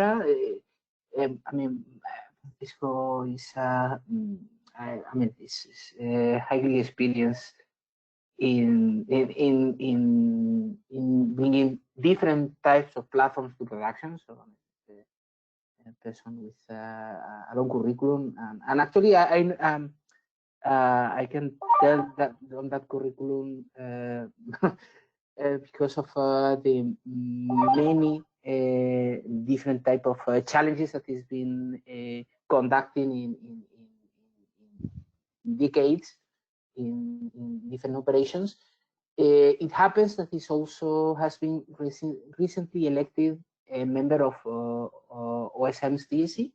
I mean, Francisco is, is highly experienced in bringing different types of platforms to production. So a person with a long curriculum, and actually I can tell that on that curriculum because of the many different type of challenges that he's been conducting in decades in different operations. It happens that he also has been recently elected a member of OSM's DSC.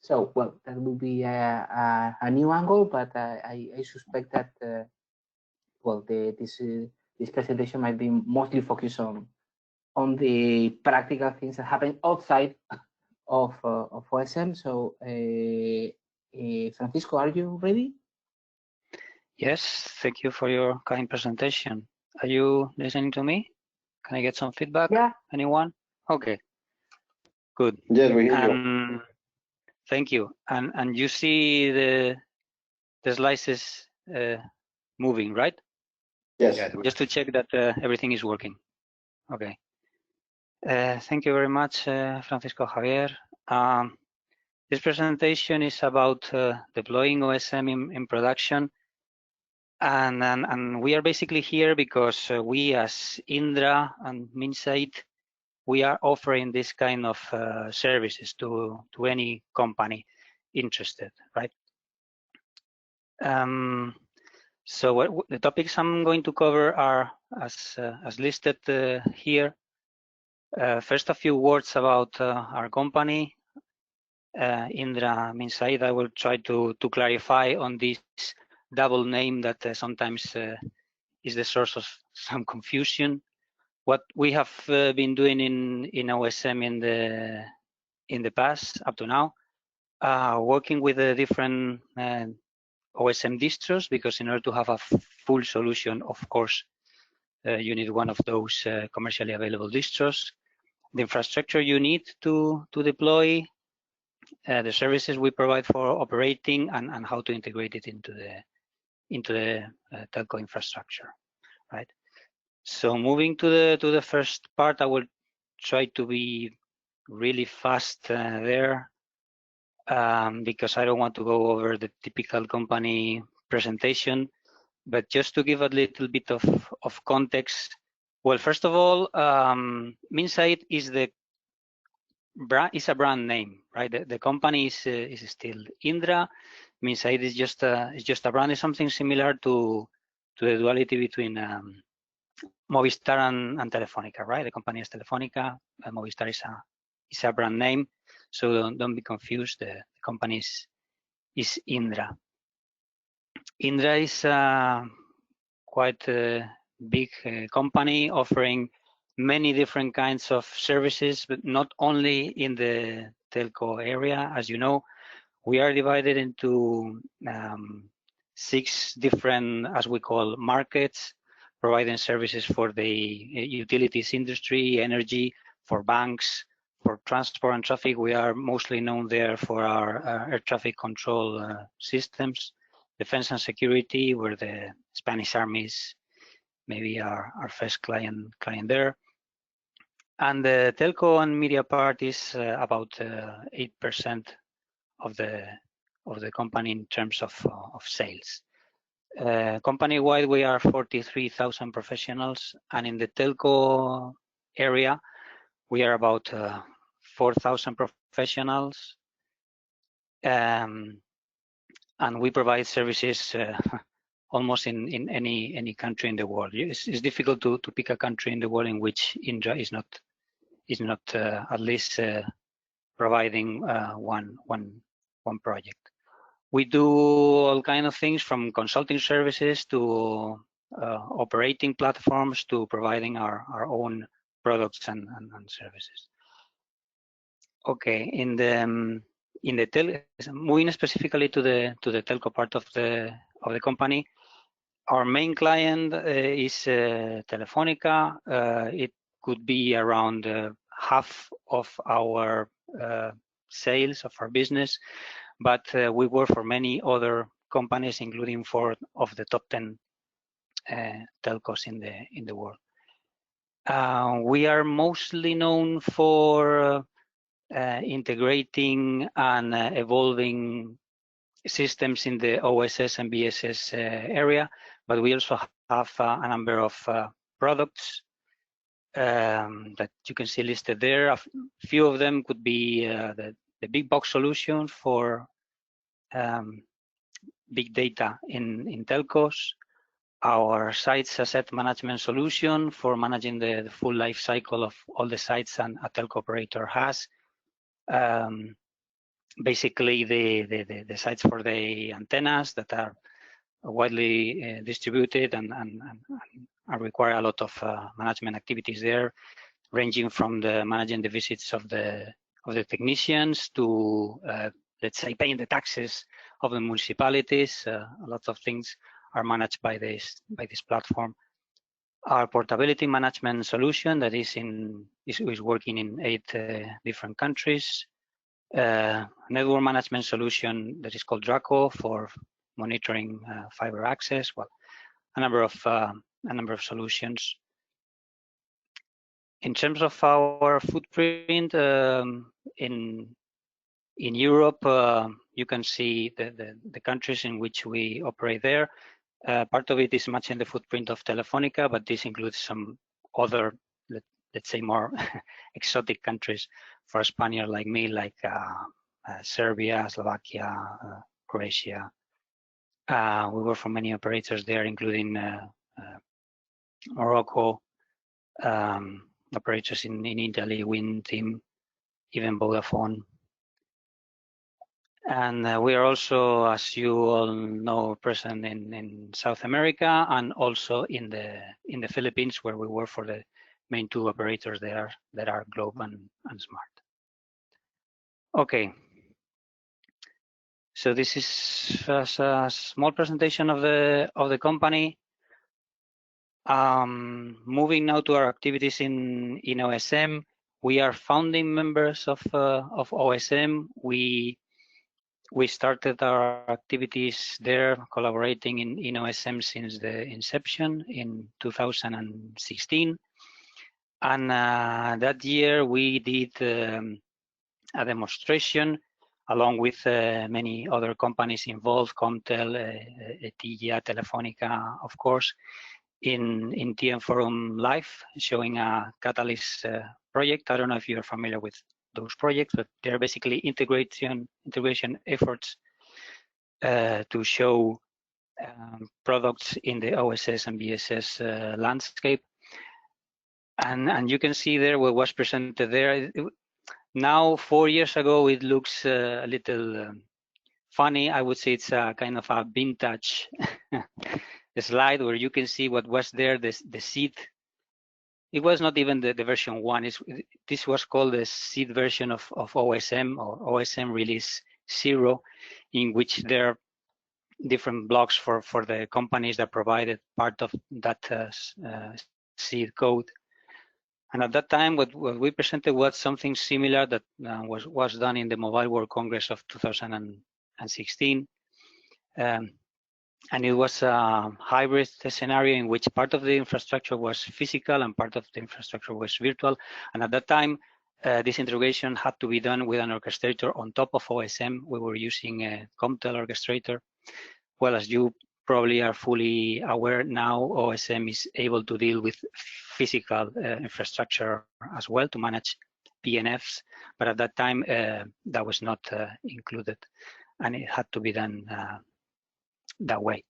So, well, that will be a new angle, but I suspect that, well, this presentation might be mostly focused on the practical things that happen outside of OSM. So, Francisco, are you ready? Yes, thank you for your kind presentation. Are you listening to me? Can I get some feedback? Yeah. Anyone? Okay. Good. Yes, we hear you. Thank you. And you see the slices moving, right? Yes. Just to check that everything is working. Okay. Thank you very much, Francisco Javier. This presentation is about deploying OSM in production. And we are basically here because we as Indra and MANO, we are offering this kind of services to any company interested, right? So the topics I'm going to cover are as listed here. First, a few words about our company, Indra MANO. I will try to clarify on this double name that sometimes is the source of some confusion. What we have been doing in OSM in the past up to now, working with the different OSM distros, because in order to have a full solution, of course, you need one of those commercially available distros. The infrastructure you need to deploy, the services we provide for operating, and how to integrate it into the telco infrastructure, right? So moving to the first part, I will try to be really fast there because I don't want to go over the typical company presentation, but just to give a little bit of context. Well, first of all, MANO is a brand name, right? The company is still Indra. MANO is just a brand. It's something similar to the duality between Movistar and Telefónica, right? The company is Telefónica, Movistar is a brand name, so don't be confused. The company is Indra. Indra is quite a big company offering many different kinds of services, but not only in the telco area. As you know, we are divided into 6 different, as we call, markets, providing services for the utilities industry, energy, for banks, for transport and traffic. We are mostly known there for our air traffic control systems, defense and security, where the Spanish army is maybe our first client there. And the telco and media part is about 8% of the company in terms of sales. Company-wide, we are 43,000 professionals, and in the telco area, we are about 4,000 professionals, and we provide services almost in any country in the world. It's difficult to pick a country in the world in which Indra is not at least providing one project. We do all kinds of things, from consulting services to operating platforms to providing our own products and services. Okay, moving specifically to the telco part of the company, our main client is Telefónica. It could be around half of our sales of our business, but we work for many other companies, including 4 of the top 10 telcos in the world. We are mostly known for integrating and evolving systems in the OSS and BSS area, but we also have a number of products that you can see listed there. A few of them could be the big box solution for big data in telcos, our sites asset management solution for managing the full life cycle of all the sites a telco operator has. Basically the sites for the antennas that are widely distributed and require a lot of management activities there, ranging from managing the visits of the technicians to let's say paying the taxes of the municipalities. A lot of things are managed by this platform. Our portability management solution that is working in 8 different countries. Network management solution that is called Draco for monitoring fiber access. Well, a number of solutions. In terms of our footprint in Europe, you can see the countries in which we operate there. Part of it is matching the footprint of Telefónica, but this includes some other, let's say, more exotic countries for a Spaniard like me, like Serbia, Slovakia, Croatia. We work for many operators there, including Morocco, operators in Italy, Wind, Team, even Vodafone. And we are also, as you all know, present in South America and also in the Philippines, where we work for the main 2 operators there that are Globe and Smart. Okay. So this is a small presentation of the company. Moving now to our activities in OSM. We are founding members of OSM. We started our activities there, collaborating in OSM since the inception in 2016. And that year we did a demonstration along with many other companies involved, Comtel, Etilla, Telefónica, of course, in TMForum Live, showing a Catalyst project. I don't know if you're familiar with those projects, but they're basically integration efforts to show products in the OSS and BSS landscape. And you can see there what was presented there. Now, 4 years ago, it looks a little funny. I would say it's a kind of a vintage slide where you can see what was there, the seed. It was not even the version 1. This was called the seed version of OSM, or OSM release 0, in which there are different blocks for the companies that provided part of that seed code. And at that time, what we presented was something similar that was done in the Mobile World Congress of 2016. And it was a hybrid scenario in which part of the infrastructure was physical and part of the infrastructure was virtual. And at that time, this integration had to be done with an orchestrator on top of OSM. We were using a Comtel orchestrator. Well, as you probably are fully aware now, OSM is able to deal with physical infrastructure as well to manage PNFs. But at that time, that was not included, and it had to be done that way.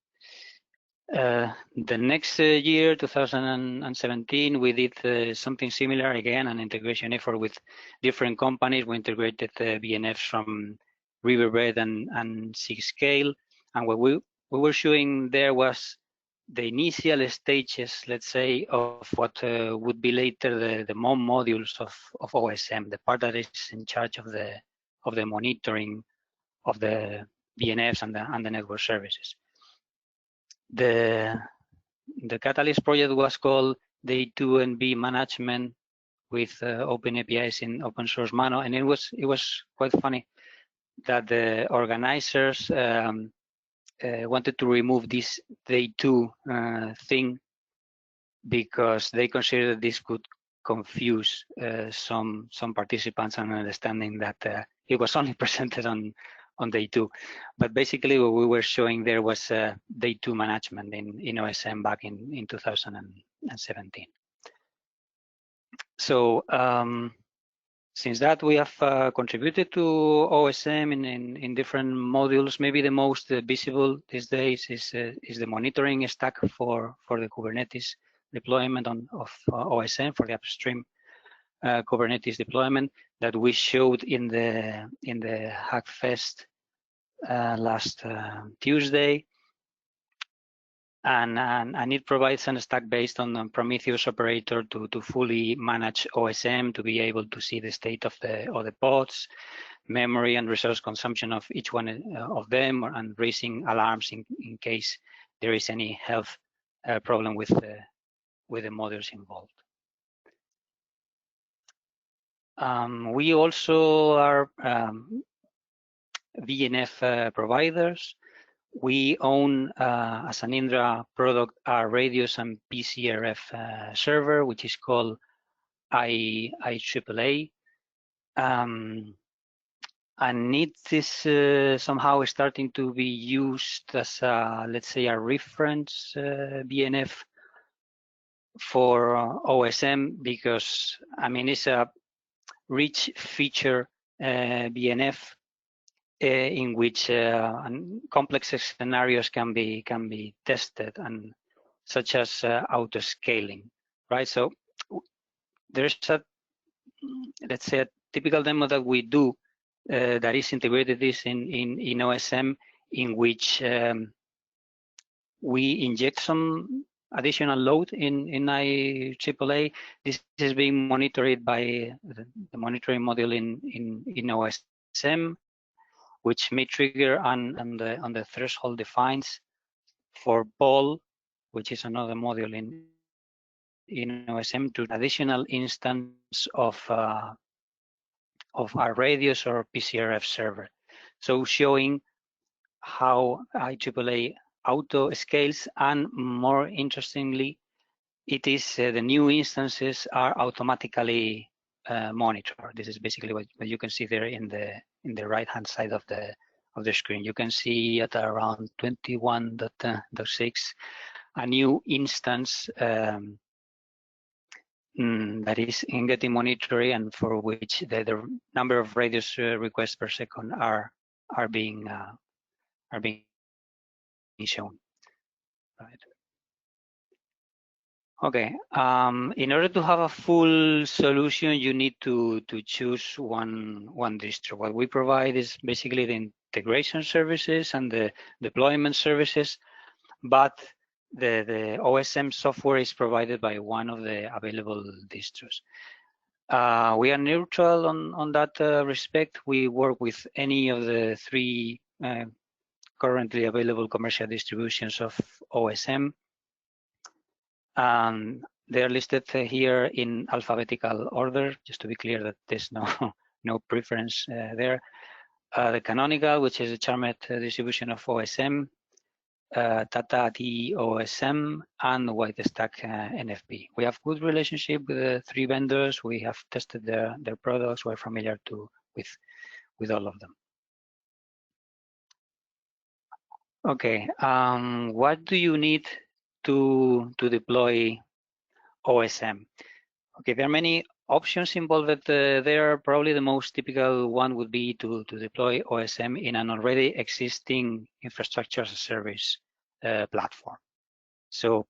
The next year, 2017, we did something similar again, an integration effort with different companies. We integrated BNFs from Riverbed and 6Scale, and what we were showing there was the initial stages, let's say, of what would be later the MOM modules of OSM, the part that is in charge of the monitoring of the BNFs and the network services. The Catalyst project was called the A2NB management with open APIs in open source MANO, and it was quite funny that the organizers wanted to remove this day 2 thing because they considered this could confuse some participants and understanding that it was only presented on day 2. But basically what we were showing there was day 2 management in OSM back in 2017. So since that, we have contributed to OSM in different modules. Maybe the most visible these days is the monitoring stack for the Kubernetes deployment of OSM, for the upstream Kubernetes deployment that we showed in the Hackfest last Tuesday. And it provides a stack based on the Prometheus operator to fully manage OSM, to be able to see the state of the pods, memory and resource consumption of each one of them, and raising alarms in case there is any health problem with the modules involved. We also are VNF providers. We own, as an Indra product, our radios and PCRF server, which is called IEEE. And it is somehow starting to be used as, let's say, a reference VNF for OSM, because, I mean, it's a rich feature VNF in which complex scenarios can be tested, and such as auto scaling, right? So there's let's say a typical demo that we do that is integrated this in OSM, in which we inject some additional load in IEEE. This is being monitored by the monitoring module in OSM, which may trigger on the threshold defines for POL, which is another module in OSM, to additional instance of our radios or PCRF server. So showing how IEEE auto scales, and more interestingly, it is the new instances are automatically monitored. This is basically what you can see there in the right-hand side of the screen. You can see at around 21.6 a new instance that is in getting monitoring, and for which the number of radios requests per second are being shown. Right. Okay. In order to have a full solution, you need to choose one distro. What we provide is basically the integration services and the deployment services, but the OSM software is provided by one of the available distros. We are neutral on that respect. We work with any of the 3 currently available commercial distributions of OSM. They're listed here in alphabetical order, just to be clear that there's no preference there. The canonical, which is a Charmed distribution of OSM, Tata DOSM, and White Stack NFP. We have good relationship with the 3 vendors. We have tested their products. We're familiar with all of them. Okay, what do you need to deploy OSM? Okay, there are many options involved there. Probably the most typical one would be to deploy OSM in an already existing infrastructure as a service platform. So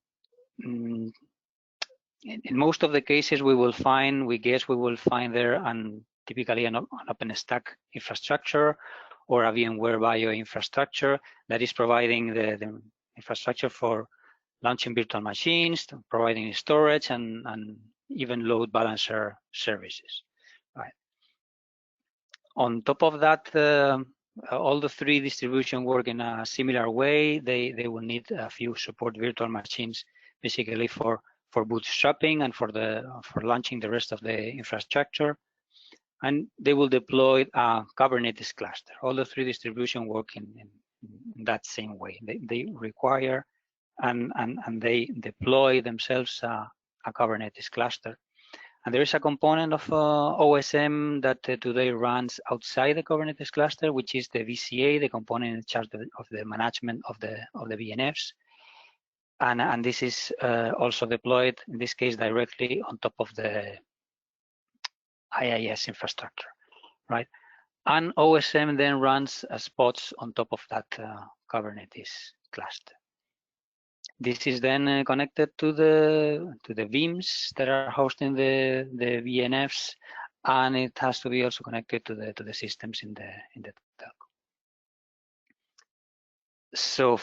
in most of the cases we will find there and typically an OpenStack infrastructure or a VMware Bio infrastructure that is providing the infrastructure for launching virtual machines, providing storage, and even load balancer services. Right. On top of that, all the 3 distributions work in a similar way. They will need a few support virtual machines, basically for bootstrapping and for launching the rest of the infrastructure. And they will deploy a Kubernetes cluster. All the three distributions work in that same way. They require and they deploy themselves a Kubernetes cluster. And there is a component of OSM that today runs outside the Kubernetes cluster, which is the VCA, the component in charge of the management of the VNFs. And this is also deployed, in this case, directly on top of the IIS infrastructure, right? And OSM then runs spots on top of that Kubernetes cluster. This is then connected to the VIMs that are hosting the VNFs, and it has to be also connected to the systems in the telco. So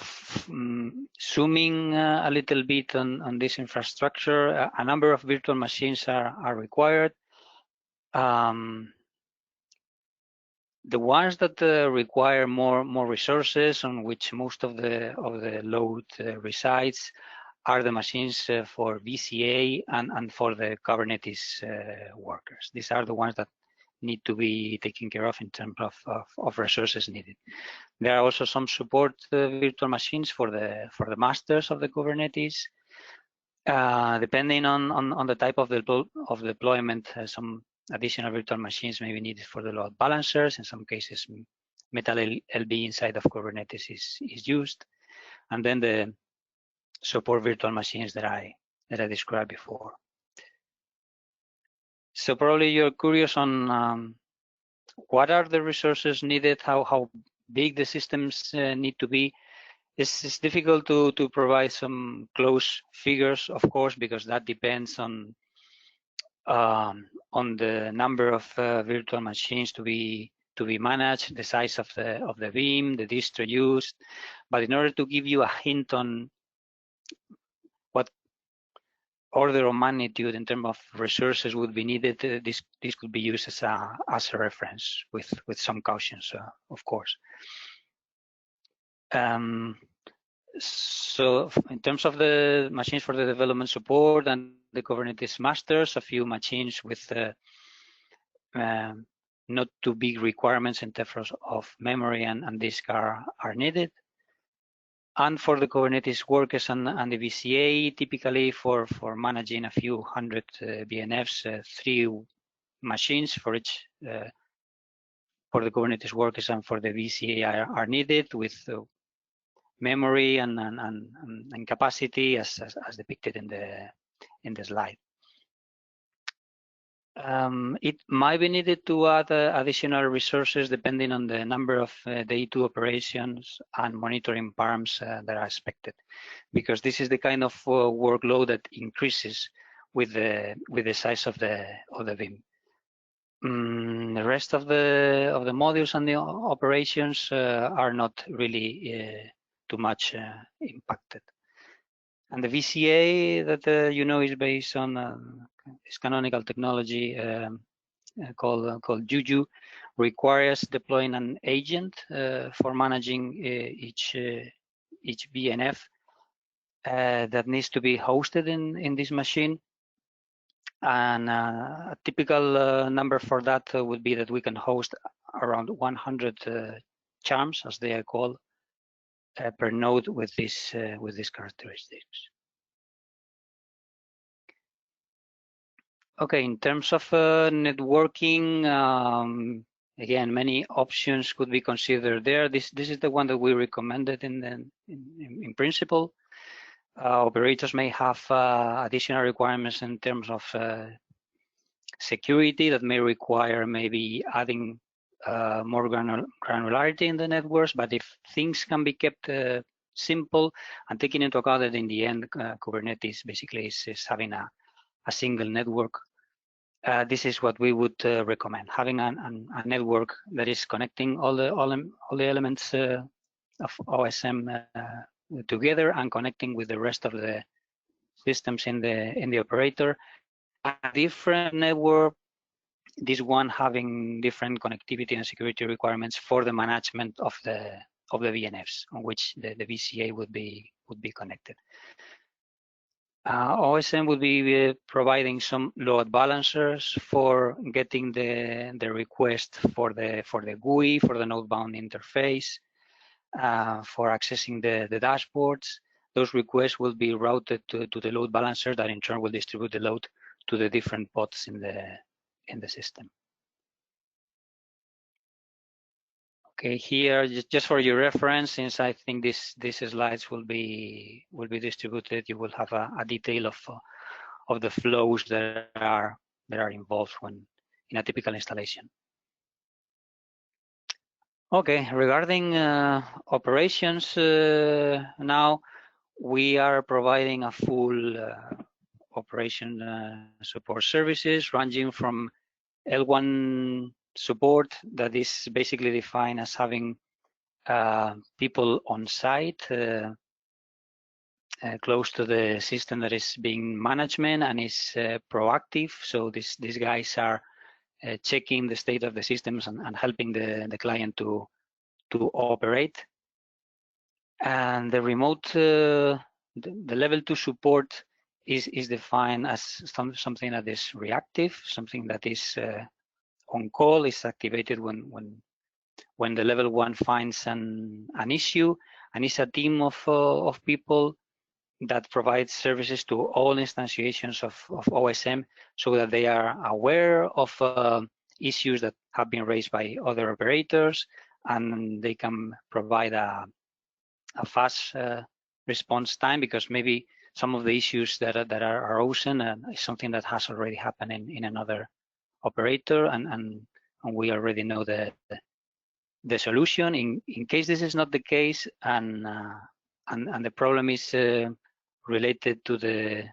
zooming a little bit on this infrastructure, a number of virtual machines are required. The ones that require more resources, on which most of the load resides, are the machines for VCA and for the Kubernetes workers. These are the ones that need to be taken care of in terms of resources needed. There are also some support virtual machines for the masters of the Kubernetes. Depending on the type of deployment, some additional virtual machines may be needed for the load balancers. In some cases, Metal LB inside of Kubernetes is used, and then the support virtual machines that I described before. So probably you're curious on what are the resources needed, how big the systems need to be. It's difficult to provide some close figures, of course, because that depends on the number of virtual machines to be managed, the size of the VIM, the distro used. But in order to give you a hint on what order of magnitude in terms of resources would be needed, this could be used as a reference with some cautions, of course. So in terms of the machines for the development support and the Kubernetes masters, a few machines with not too big requirements in terms of memory and disk are needed. And for the Kubernetes workers and the VCA, typically for managing a few hundred VNFs, 3 machines for each, for the Kubernetes workers and for the VCA are needed, with memory and capacity as depicted in the slide. It might be needed to add additional resources depending on the number of day 2 operations and monitoring params that are expected, because this is the kind of workload that increases with the size of the VIM. The rest of the modules and the operations are not really too much impacted. And the VCA that you know is based on this canonical technology called Juju, requires deploying an agent for managing each VNF that needs to be hosted in this machine. And a typical number for that would be that we can host around 100 charms, as they are called, per node with these characteristics. Okay, in terms of networking, again, many options could be considered there. This is the one that we recommended in principle. Operators may have additional requirements in terms of security that may require maybe adding more granularity in the networks, but if things can be kept simple and taking into account that in the end Kubernetes basically is having a single network, this is what we would recommend: having a network that is connecting all the elements of OSM together and connecting with the rest of the systems in the operator. A different network, this one having different connectivity and security requirements for the management of the VNFs on which the VCA would be connected. OSM will be providing some load balancers for getting the request for the GUI, for the node-bound interface, for accessing the dashboards. Those requests will be routed to the load balancer that in turn will distribute the load to the different pods in the system. Okay, here just for your reference, since I think these slides will be distributed, you will have a detail of the flows that are involved when in a typical installation. Okay, regarding operations, now we are providing a full operation support services ranging from L1 support that is basically defined as having people on site close to the system that is being management and is proactive. So these guys are checking the state of the systems and helping the client to operate. And the remote, the level 2 support is defined as something that is reactive, something that is on call, is activated when the level 1 finds an issue, and it's a team of people that provides services to all instantiations of OSM so that they are aware of issues that have been raised by other operators, and they can provide a fast response time, because maybe some of the issues that are arisen is something that has already happened in another operator, and we already know the solution. In case this is not the case, and the problem is related to the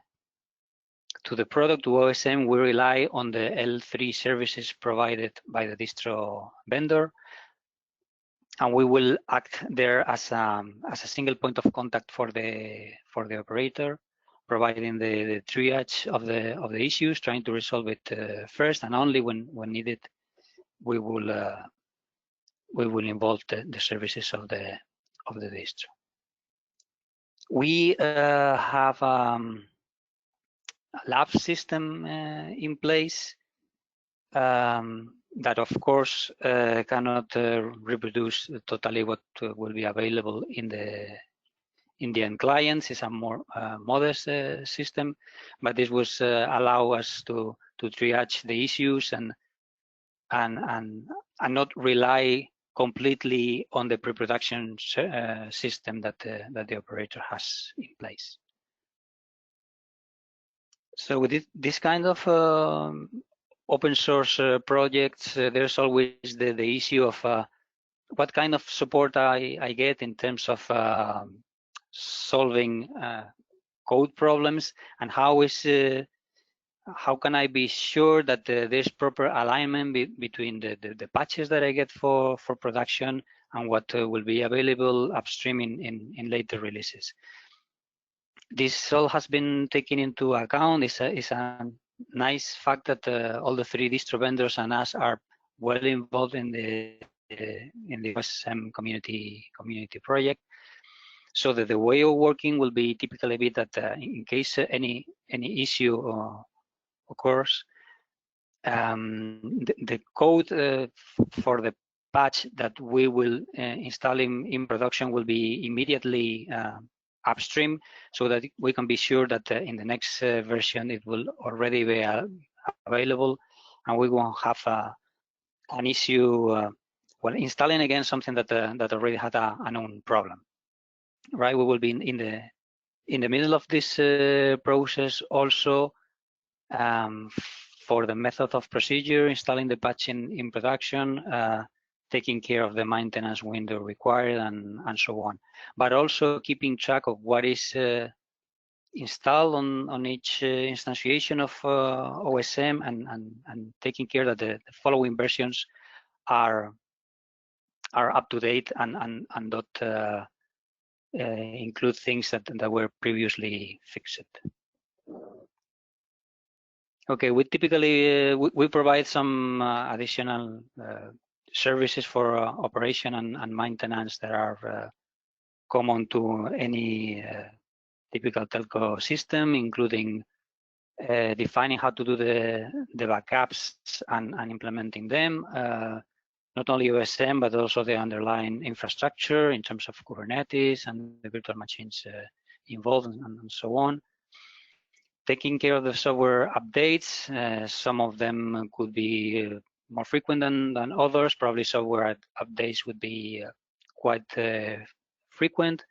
product, to OSM, we rely on the L3 services provided by the distro vendor, and we will act there as a single point of contact for the operator, providing the triage of the issues, trying to resolve it first, and only when needed we will involve the services of the distro. We have a lab system in place that, of course, cannot reproduce totally what will be available in the end clients. It's a more modest system, but this was allow us to triage the issues and not rely completely on the pre-production system that the operator has in place. So with this kind of open source projects, there's always the issue of what kind of support I get in terms of solving code problems, and how can I be sure that there's proper alignment between the patches that I get for production and what will be available upstream in later releases. This all has been taken into account. It's a nice fact that all the 3 distro vendors and us are well involved in the OSM community project, so that the way of working will be typically be that in case any issue occurs, the code for the patch that we will install in production will be immediately upstream, so that we can be sure that in the next version it will already be available, and we won't have an issue when installing again something that already had a known problem. Right, we will be in the middle of this process also. For the method of procedure, installing the patch in production, taking care of the maintenance window required, and so on. But also keeping track of what is installed on each instantiation of OSM, and taking care that the following versions are up to date and not include things that were previously fixed. Okay, we typically we provide some additional services for operation and maintenance that are common to any typical telco system, including defining how to do the backups and implementing them. Not only OSM, but also the underlying infrastructure in terms of Kubernetes and the virtual machines involved and so on. Taking care of the software updates, some of them could be more frequent than others. Probably software updates would be quite frequent,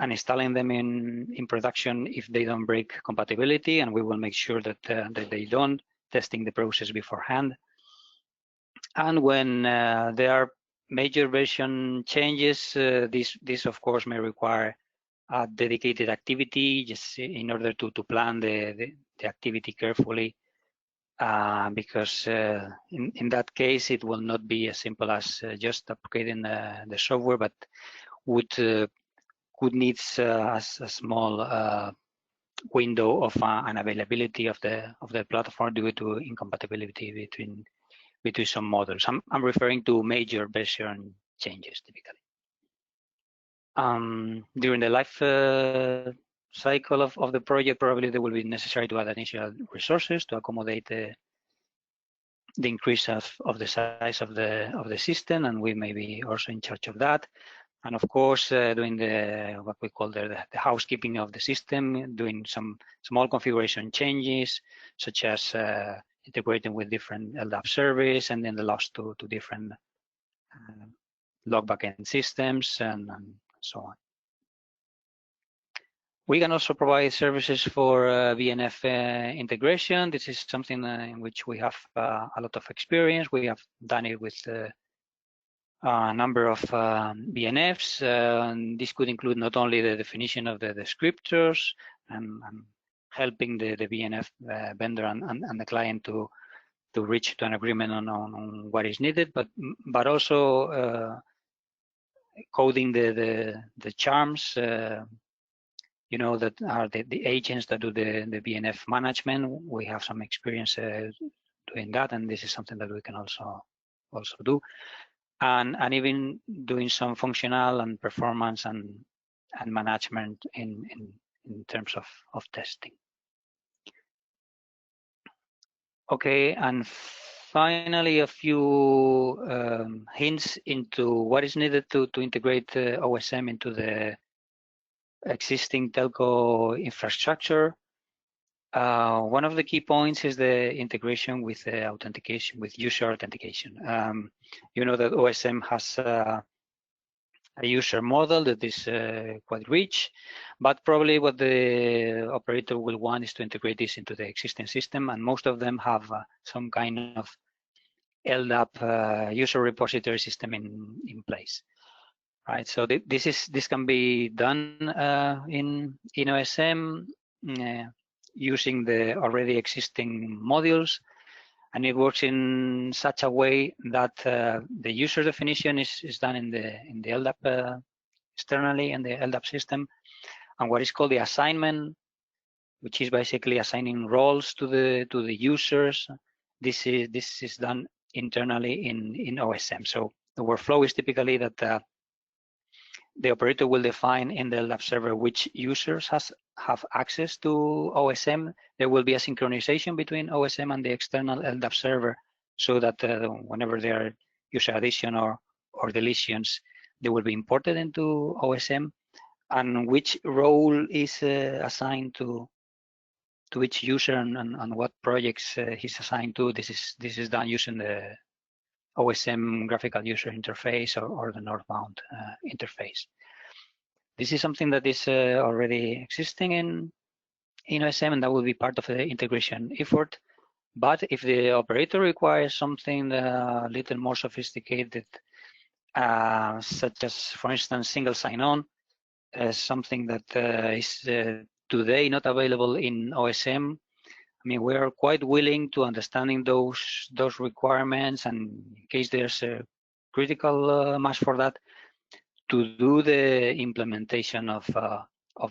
and installing them in production if they don't break compatibility, and we will make sure that, that they don't, testing the process beforehand. And when there are major version changes, this of course may require a dedicated activity just in order to plan the activity carefully, because in that case it will not be as simple as just upgrading the software, but could need a small window of an availability of the platform due to incompatibility between some models. I'm referring to major version changes typically. During the life cycle of the project, probably there will be necessary to add additional resources to accommodate the increase of the size of the system, and we may be also in charge of that. And of course, doing what we call the housekeeping of the system, doing some small configuration changes, such as integrating with different LDAP service and then the loss to different log backend systems and so on. We can also provide services for BNF integration. This is something in which we have a lot of experience. We have done it with a number of BNFs. And this could include not only the definition of the descriptors and helping the BNF vendor and the client to reach to an agreement on what is needed, but also coding the charms, you know, that are the agents that do the BNF management. We have some experience doing that, and this is something that we can also do. And even doing some functional and performance and management in terms of testing. Okay, and finally, a few hints into what is needed to integrate OSM into the existing telco infrastructure. One of the key points is the integration with authentication, with user authentication. You know that OSM has a user model that is quite rich, but probably what the operator will want is to integrate this into the existing system, and most of them have some kind of LDAP user repository system in place. Right, so this can be done in OSM using the already existing modules, and it works in such a way that the user definition is done in the LDAP externally in the LDAP system, and what is called the assignment, which is basically assigning roles to the users. This is done internally in OSM. So the workflow is typically that the operator will define in the LDAP server which users have access to OSM. There will be a synchronization between OSM and the external LDAP server, so that whenever there are user addition or deletions, they will be imported into OSM. And which role is assigned to each user and what projects he's assigned to, this is done using the OSM graphical user interface or the northbound interface. This is something that is already existing in OSM, and that will be part of the integration effort. But if the operator requires something a little more sophisticated, such as, for instance, single sign-on, something that is today not available in OSM, I mean, we are quite willing to understanding those requirements, and in case there's a critical mass for that, to do the implementation of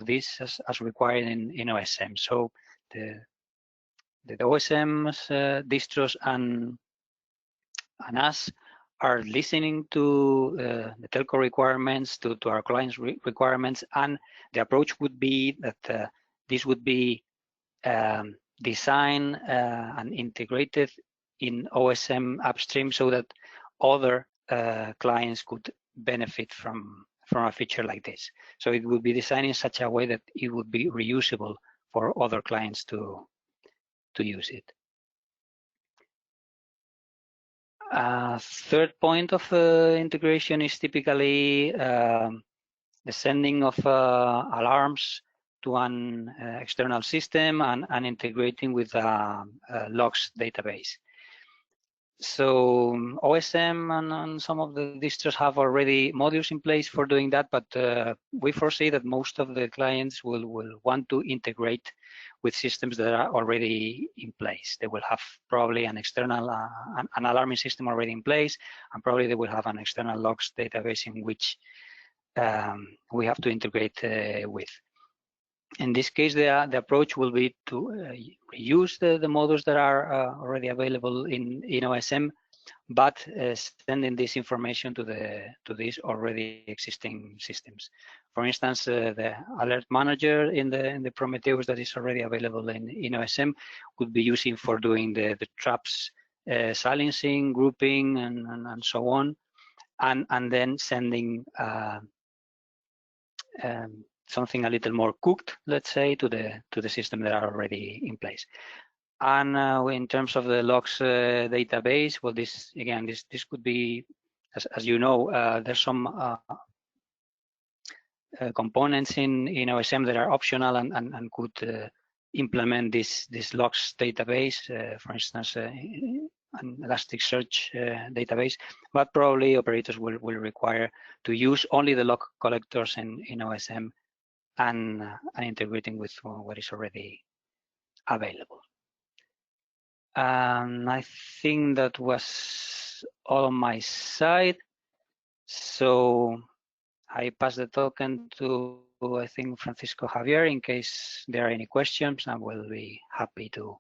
this as required in OSM. So the OSM's distros and us are listening to the telco requirements, to our clients' requirements, and the approach would be that this would be designed and integrated in OSM upstream so that other clients could benefit from a feature like this. So it would be designed in such a way that it would be reusable for other clients to use it. Third point of integration is typically the sending of alarms to an external system and integrating with a logs database. So OSM and some of the distros have already modules in place for doing that, but we foresee that most of the clients will want to integrate with systems that are already in place. They will have probably an external, an alarming system already in place, and probably they will have an external logs database in which we have to integrate with. In this case, the approach will be to reuse the modules that are already available in OSM, but sending this information to these already existing systems. For instance, the alert manager in the Prometheus that is already available in OSM could be using for doing the traps silencing, grouping, and so on, and then sending something a little more cooked, let's say, to the system that are already in place. And in terms of the logs database, well, this again, this could be, as you know, there's some components in OSM that are optional and could implement this logs database, for instance, an Elasticsearch database, but probably operators will require to use only the log collectors in OSM and integrating with what is already available. I think that was all on my side. So I pass the token to, I think, Francisco Javier, in case there are any questions, and we'll be happy to